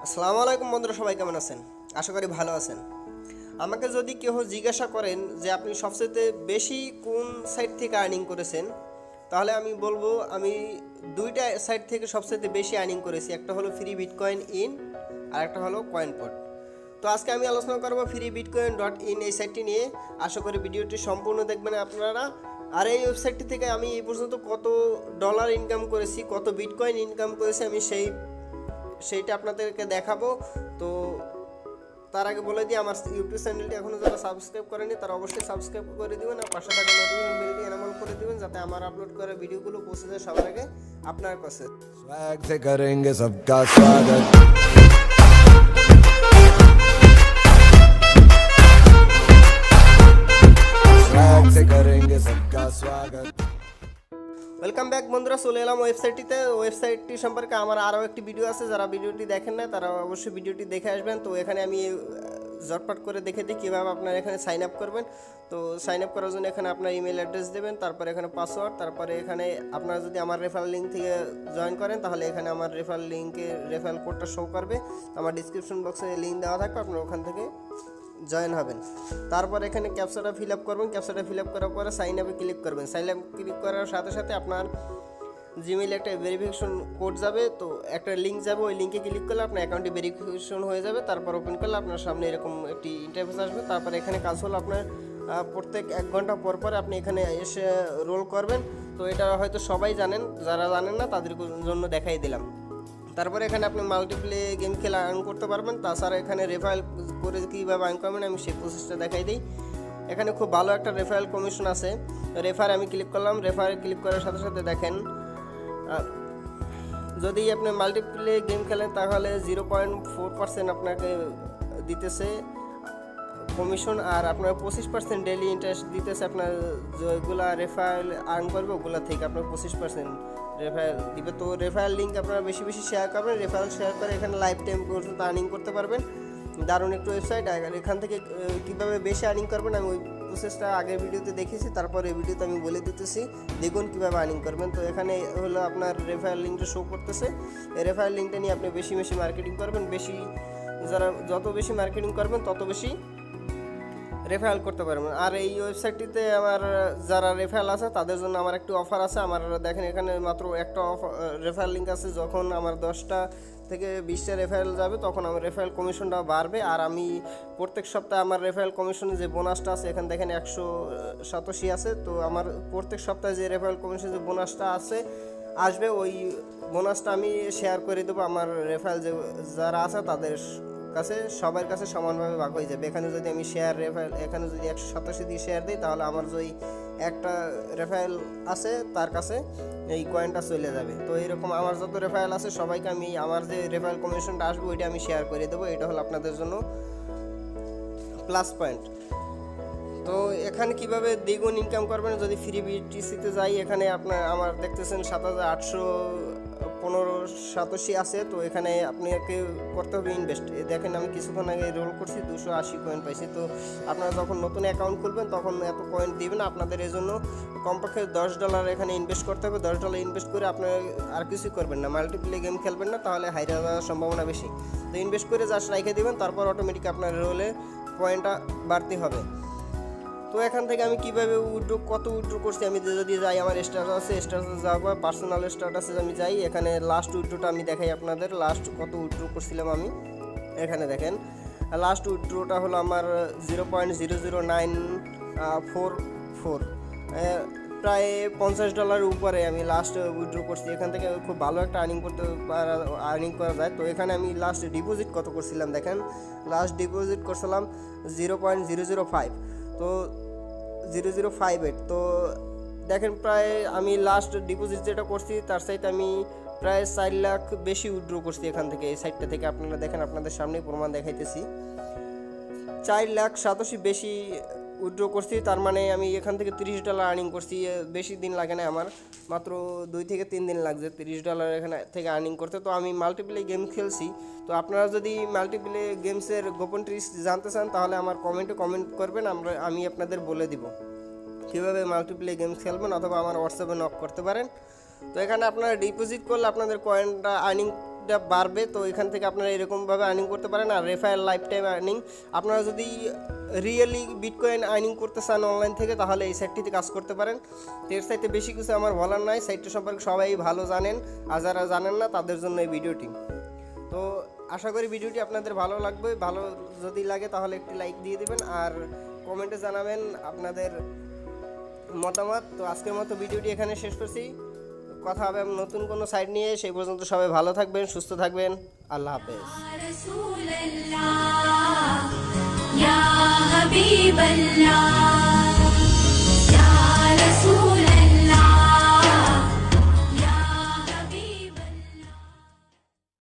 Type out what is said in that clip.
আসসালামু আলাইকুম বন্ধুরা, সবাই কেমন আছেন? আশা করি ভালো আছেন। আমাকে যদি কেউ জিজ্ঞাসা করেন যে আপনি সবচেয়ে বেশি কোন সাইট থেকে আর্নিং করেছেন, তাহলে আমি বলবো আমি দুইটা সাইট থেকে সবচেয়ে বেশি আর্নিং করেছি। একটা হলো ফ্রি বিটকয়েন ইন আর একটা হলো কয়েনপট। তো আজকে আমি আলোচনা করবো ফ্রি বিটকয়েন ডট ইন এই সাইটটি নিয়ে। আশা করি ভিডিওটি সম্পূর্ণ দেখবেন আপনারা। আর এই ওয়েবসাইটটি থেকে আমি এই পর্যন্ত কত ডলার ইনকাম করেছি, কত বিটকয়েন ইনকাম করেছি, আমি সেইটা আপনাদেরকে দেখাবো। তো তার আগে বলে দিই, আমার ইউটিউব চ্যানেলটি এখনও যারা সাবস্ক্রাইব করেনি তারা অবশ্যই সাবস্ক্রাইব করে দিবেন আর পাশে থাকা নোটিফিকেশন বেলটি এনাবল করে দিবেন, যাতে আমার আপলোড করা ভিডিওগুলো পৌঁছে যায় সবার আগে আপনার কাছে। स्वैग से करेंगे सबका स्वागत। स्वैग से करेंगे सबका स्वागत। ওয়েলকাম ব্যাক বন্ধুরা, চলে এলাম ওয়েবসাইটটিতে। ওয়েবসাইটটি সম্পর্কে আমার আরও একটি ভিডিও আছে, যারা ভিডিওটি দেখেন না তারা অবশ্যই ভিডিওটি দেখে আসবেন। তো এখানে আমি ঝটপট করে দেখে দিই কীভাবে আপনারা এখানে সাইন আপ করবেন। তো সাইন আপ করার জন্য এখানে আপনার ইমেল অ্যাড্রেস দেবেন, তারপরে এখানে পাসওয়ার্ড, তারপরে এখানে আপনারা যদি আমার রেফারেল লিঙ্ক থেকে জয়েন করেন তাহলে এখানে আমার রেফারেল লিঙ্কে রেফারেল কোডটা শো করবে। আমার ডিসক্রিপশন বক্সে লিঙ্ক দেওয়া থাকবে, আপনারা ওখান থেকে জয়েন হবেন। তারপর এখানে ক্যাপচাটা ফিল আপ করবেন। ক্যাপচাটা ফিল আপ করার পরে সাইন আপে ক্লিক করবেন। সাইন আপ ক্লিক করার সাথে সাথে আপনার জিমেইলে একটা ভেরিফিকেশন কোড যাবে, তো একটা লিঙ্ক যাবে, ওই লিঙ্কে ক্লিক করলে আপনার অ্যাকাউন্টটি ভেরিফিকেশন হয়ে যাবে। তারপর ওপেন করলে আপনার সামনে এরকম একটি ইন্টারফেস আসবে। তারপর এখানে কাজ হলো আপনার প্রত্যেক 1 ঘন্টা পর পর আপনি এখানে এসে রোল করবেন। তো এটা হয়তো সবাই জানেন, যারা জানেন না তাদের জন্য দেখাই দিলাম। তারপরে এখানে আপনি মাল্টিপ্লে গেম খেলে আর্ন করতে পারবেন। তাছাড়া এখানে রেফারেল করে কীভাবে আর্ন করবেন আমি সেই প্রসেসটা দেখাই দিই। এখানে খুব ভালো একটা রেফারেল কমিশন আছে। রেফার আমি ক্লিক করলাম। রেফারে ক্লিক করার সাথে সাথে দেখেন, যদি আপনি মাল্টিপ্লে গেম খেলেন তাহলে 0.4% আপনাকে দিতেছে কমিশন, আর আপনার 25% ডেইলি ইন্টারেস্ট দিতেছে। আপনার যেগুলা রেফারেল আর্ন করবে ওগুলা থেকে আপনার 25% রেফারেল দিবে। তো রেফারেল লিঙ্ক আপনারা বেশি বেশি শেয়ার করবেন। রেফারেল শেয়ার করে এখানে লাইফ টাইম পর্যন্ত আর্নিং করতে পারবেন। দারুণ একটু ওয়েবসাইট। এখান থেকে কীভাবে বেশি আর্নিং করবেন আমি ওই প্রসেসটা আগের ভিডিওতে দেখেছি, তারপর এই ভিডিওতে আমি বলে দিতেছি দেখুন কীভাবে আর্নিং করবেন। তো এখানে হলো আপনার রেফারেল লিঙ্কটা শো করতেছে। এই রেফারেল লিঙ্কটা নিয়ে আপনি বেশি বেশি মার্কেটিং করবেন। যত বেশি মার্কেটিং করবেন তত বেশি রেফারেল করতে পারবেন। আর এই ওয়েবসাইটটিতে আমার যারা রেফারেল আছে তাদের জন্য আমার একটি অফার আছে। আমার দেখেন এখানে মাত্র একটা রেফারেল লিঙ্ক আছে। যখন আমার 10টা থেকে 20টা রেফারেল যাবে তখন আমার রেফারেল কমিশনটা বাড়বে। আর আমি প্রত্যেক সপ্তাহে আমার রেফারেল কমিশনে যে বোনাসটা আছে, এখানে দেখেন 187 আছে। তো আমার প্রত্যেক সপ্তাহে যে রেফারেল কমিশন যে বোনাসটা আসবে, ওই বোনাসটা আমি শেয়ার করে দেবো আমার রেফারেল যারা আছে তাদের কাছে, সবার কাছে সমানভাবে ভাগ হয়ে যাবে। এখানে যদি আমি রেফারেল এখানে যদি 187 দিয়ে শেয়ার দিই তাহলে আমার যে একটা রেফারেল আছে তার কাছে এই কয়েনটা চলে যাবে। তো এরকম আমার যত রেফারেল আছে সবাইকে আমি আমার যে রেফারেল কমিশনটা আসবে ওইটা আমি শেয়ার করে দেবো। এটা হলো আপনাদের জন্য প্লাস পয়েন্ট। তো এখানে কিভাবে দ্বিগুণ ইনকাম করবেন, যদি ফ্রি বিটিসিতে যাই, এখানে আমার দেখতেছেন 7,815 আছে। তো এখানে আপনাকে করতে হবে ইনভেস্ট। দেখেন আমি কিছুক্ষণ আগে রোল করছি, 280 কয়েন পাইছি। তো আপনারা যখন নতুন অ্যাকাউন্ট খুলবেন তখন এত কয়েন দিবেন। আপনাদের এই জন্য কমপক্ষে $10 এখানে ইনভেস্ট করতে হবে। $10 ইনভেস্ট করে আপনার আর কিছুই করবেন না, মাল্টিপ্লে গেম খেলবেন না, তাহলে হাইরে যাওয়ার সম্ভাবনা বেশি। তো ইনভেস্ট করে জাস্ট রেখে দেবেন, তারপর অটোমেটিক আপনার রোলে পয়েন্টটা বাড়তে হবে। তো এখান থেকে আমি কীভাবে কত উইথড্র করছি আমি যদি যাই, আমার স্ট্যাটাসে যাবো, পার্সোনাল স্ট্যাটাসে আমি যাই। এখানে লাস্ট উইথড্রটা আমি দেখাই আপনাদের, লাস্ট কত উইথড্র করছিলাম আমি। এখানে দেখেন লাস্ট উইথড্রটা হলো আমার 0.00944, প্রায় $50 উপরে আমি লাস্ট উইথড্র করছি। এখান থেকে খুব ভালো একটা আর্নিং করা যায়। তো এখানে আমি লাস্ট ডিপোজিট কত করছিলাম দেখেন, লাস্ট ডিপোজিট করছিলাম 0.005, তো 0058। তো দেখেন প্রায় আমি লাস্ট ডিপোজিট যেটা করছি তার সাইতে আমি প্রায় 4 লাখ বেশি উইথড্র করছি এখান থেকে, এই সাইটটা থেকে। আপনারা দেখেন, আপনাদের সামনেই প্রমাণ দেখাইতেছি, 4,87,000 বেশি উইথড্র করছি। তার মানে আমি এখান থেকে $30 আর্নিং করছি। বেশি দিন লাগে না, আমার মাত্র 2 থেকে 3 দিন লাগছে $30 এখানে থেকে আর্নিং করতে। তো আমি মাল্টিপ্লে গেম খেলছি। তো আপনারা যদি মাল্টিপ্লে গেমসের গোপন ট্রিক্স জানতে চান তাহলে আমার কমেন্ট করবেন, আমি আপনাদের বলে দিব কীভাবে মাল্টিপ্লে গেমস খেলবেন, অথবা আমার হোয়াটসঅ্যাপে নক করতে পারেন। তো এখানে আপনারা ডিপোজিট করলে আপনাদের কয়েনটা আর্নিং প্রফিটটা বাড়বে। তো এখান থেকে আপনারা এরকমভাবে আর্নিং করতে পারেন। আর রেফারেল লাইফ টাইম আর্নিং, আপনারা যদি রিয়েলি বিটকয়েন আর্নিং করতে চান অনলাইন থেকে, তাহলে এই সাইটটিতে কাজ করতে পারেন। তো এর সাইটে বেশি কিছু আমার বলার নাই, সাইটটা সম্পর্কে সবাই ভালো জানেন, আর যারা জানেন না তাদের জন্য এই ভিডিওটি। তো আশা করি ভিডিওটি আপনাদের ভালো লাগবে। ভালো যদি লাগে তাহলে একটি লাইক দিয়ে দিবেন, আর কমেন্টে জানাবেন আপনাদের মতামত। তো আজকের মতো ভিডিওটি এখানে শেষ করছি। কথা হবে নতুন কোনো সাইট নিয়ে। সেই পর্যন্ত সবাই ভালো থাকবেন, সুস্থ থাকবেন। আল্লাহ হাফেজ।